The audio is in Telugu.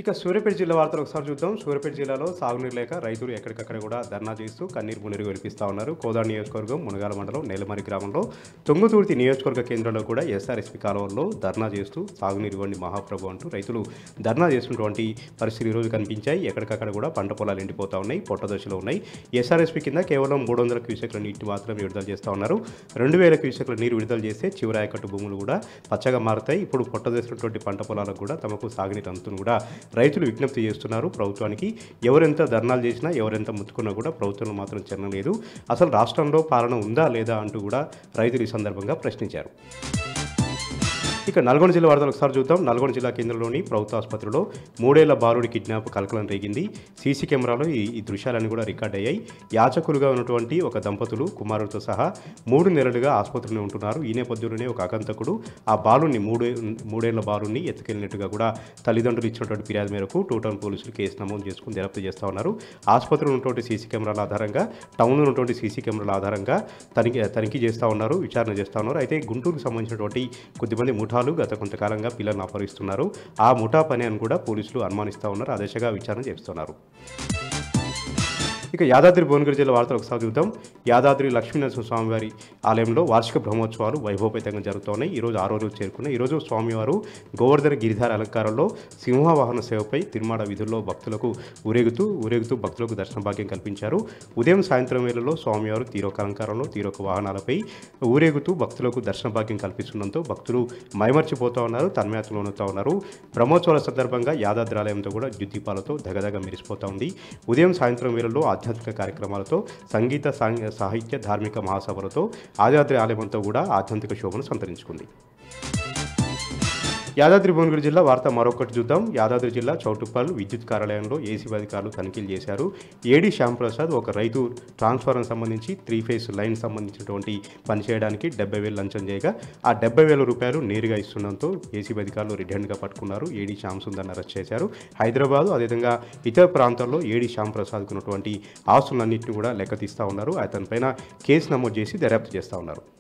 ఇక సూర్యాపేట జిల్లా వార్తలు ఒకసారి చూద్దాం. సూర్యాపేట జిల్లాలో సాగునీరు లేక రైతులు ఎక్కడికక్కడ కూడా ధర్నా చేస్తూ కన్నీరు మున్నీరు వెలిపిస్తూ ఉన్నారు. కోదాడ నియోజకవర్గం మునగాల మండలం నేలమరి గ్రామంలో తుంగతుర్తి నియోజకవర్గ కేంద్రంలో కూడా ఎస్ఆర్ఎస్పీ కాలువల్లో ధర్నా చేస్తూ సాగునీరు ఇవ్వండి మహాప్రభు అంటూ రైతులు ధర్నా చేస్తున్నటువంటి పరిస్థితులు ఈరోజు కనిపించాయి. ఎక్కడికక్కడ కూడా పంట పొలాలు ఎండిపోతూ ఉన్నాయి, పొట్ట దశలో ఉన్నాయి. ఎస్ఆర్ఎస్పీ కింద కేవలం 300 క్యూసెక్ల నీటిని మాత్రమే విడుదల చేస్తూ ఉన్నారు. 2000 క్యూసెక్ల నీరు విడుదల చేస్తే చివరి ఆయకట్టు భూములు కూడా పచ్చగా మారుతాయి. ఇప్పుడు పొట్ట దశటువంటి పంట పొలాలకు కూడా తమకు సాగునీరు అందుతుంది కూడా రైతులు విజ్ఞప్తి చేస్తున్నారు ప్రభుత్వానికి. ఎవరెంత ధర్నాలు చేసినా, ఎవరెంత ముత్తుకున్నా కూడా ప్రభుత్వంలో మాత్రం చలనం లేదు. అసలు రాష్ట్రంలో పాలన ఉందా లేదా అంటూ కూడా రైతులు ఈ సందర్భంగా ప్రశ్నించారు. ఇక నల్గొండ జిల్లా వార్తలు ఒకసారి చూద్దాం. నల్గొండ జిల్లా కేంద్రంలోని ప్రభుత్వ ఆసుపత్రిలో 3 ఏళ్ల బాలుడి కిడ్నాప్ కలకలం రేగింది. సీసీ కెమెరాలో ఈ దృశ్యాలన్నీ కూడా రికార్డ్ అయ్యాయి. యాచకులుగా ఉన్నటువంటి ఒక దంపతులు కుమారుడితో సహా 3 నెలలుగా ఆసుపత్రిలో ఉంటున్నారు. ఈ నేపథ్యంలోనే ఒక ఆగంతకుడు ఆ బాలుని 3 ఏళ్ల బాలుని ఎత్తుకెళ్ళినట్టుగా కూడా తల్లిదండ్రులు ఇచ్చినటువంటి ఫిర్యాదు మేరకు టౌన్ పోలీసులు కేసు నమోదు చేసుకుని దర్యాప్తు చేస్తూ ఉన్నారు. ఆసుపత్రిలో ఉన్నటువంటి సీసీ కెమెరాల ఆధారంగా, టౌన్లో ఉన్నటువంటి సీసీ కెమెరాల ఆధారంగా తనిఖీ చేస్తూ ఉన్నారు, విచారణ చేస్తూ ఉన్నారు. అయితే గుంటూరుకు సంబంధించినటువంటి కొద్దిమంది ముఠాలు గత కొంతకాలంగా పిల్లలను అపహరిస్తున్నారు. ఆ ముఠా పని అని కూడా పోలీసులు అనుమానిస్తూ ఉన్నారు. ఆ దిశగా విచారణ చేస్తున్నారు. ఇక యాదాద్రి భువనగిరి జిల్లా వార్తలు ఒకసారి చూద్దాం. యాదాద్రి లక్ష్మీనరసింహ స్వామివారి ఆలయంలో వార్షిక బ్రహ్మోత్సవాలు వైభవపేతంగా జరుగుతున్నాయి. ఈరోజు 6వ రోజు చేరుకున్నాయి. ఈరోజు స్వామివారు గోవర్ధన గిరిధార అలంకారంలో సింహవాహన సేవపై తిరుమాడ వీధుల్లో భక్తులకు ఊరేగుతూ భక్తులకు దర్శన భాగ్యం కల్పించారు. ఉదయం సాయంత్రం వేళల్లో స్వామివారు తీరొక అలంకారంలో తీరొక వాహనాలపై ఊరేగుతూ భక్తులకు దర్శన భాగ్యం కల్పిస్తుండడంతో భక్తులు మైమర్చిపోతూ ఉన్నారు, తన్మయత్వంలోనవుతూ ఉన్నారు. బ్రహ్మోత్సవాల సందర్భంగా యాదాద్రి ఆలయంతో కూడా ద్యుతీపాలతో దగదగ మెరిసిపోతూ ఉంది. ఉదయం సాయంత్రం వేళల్లో ఆధ్యాత్మిక కార్యక్రమాలతో, సంగీత సాహిత్య ధార్మిక మహాసభలతో యాదాద్రి ఆలయంతో కూడా ఆధ్యాత్మిక శోభను సంతరించుకుంది. యాదాద్రి భువనగిరి జిల్లా వార్త మరొకటి చూద్దాం. యాదాద్రి జిల్లా చౌటుప్పల్ విద్యుత్ కార్యాలయంలో ఏసీబీ అధికారులు తనిఖీలు చేశారు. ఏడీ శ్యాంప్రసాద్ ఒక రైతు ట్రాన్స్ఫార్మర్ సంబంధించి 3 ఫేజ్ లైన్ సంబంధించినటువంటి పని చేయడానికి 70,000 లంచం చేయగా ఆ 70,000 రూపాయలు నేరుగా ఇస్తుండడంతో ఏసీబీ అధికారులు రెడ్ హ్యాండ్గా పట్టుకున్నారు. ఏడీ శ్యాంసుందర్ని అరెస్ట్ చేశారు. హైదరాబాద్ అదేవిధంగా ఇతర ప్రాంతాల్లో ఏడీ శ్యాంప్రసాద్కు ఉన్నటువంటి ఆస్తులన్నింటినీ కూడా లెక్క తీస్తూ ఉన్నారు. అతనిపైన కేసు నమోదు చేసి దర్యాప్తు చేస్తూ ఉన్నారు.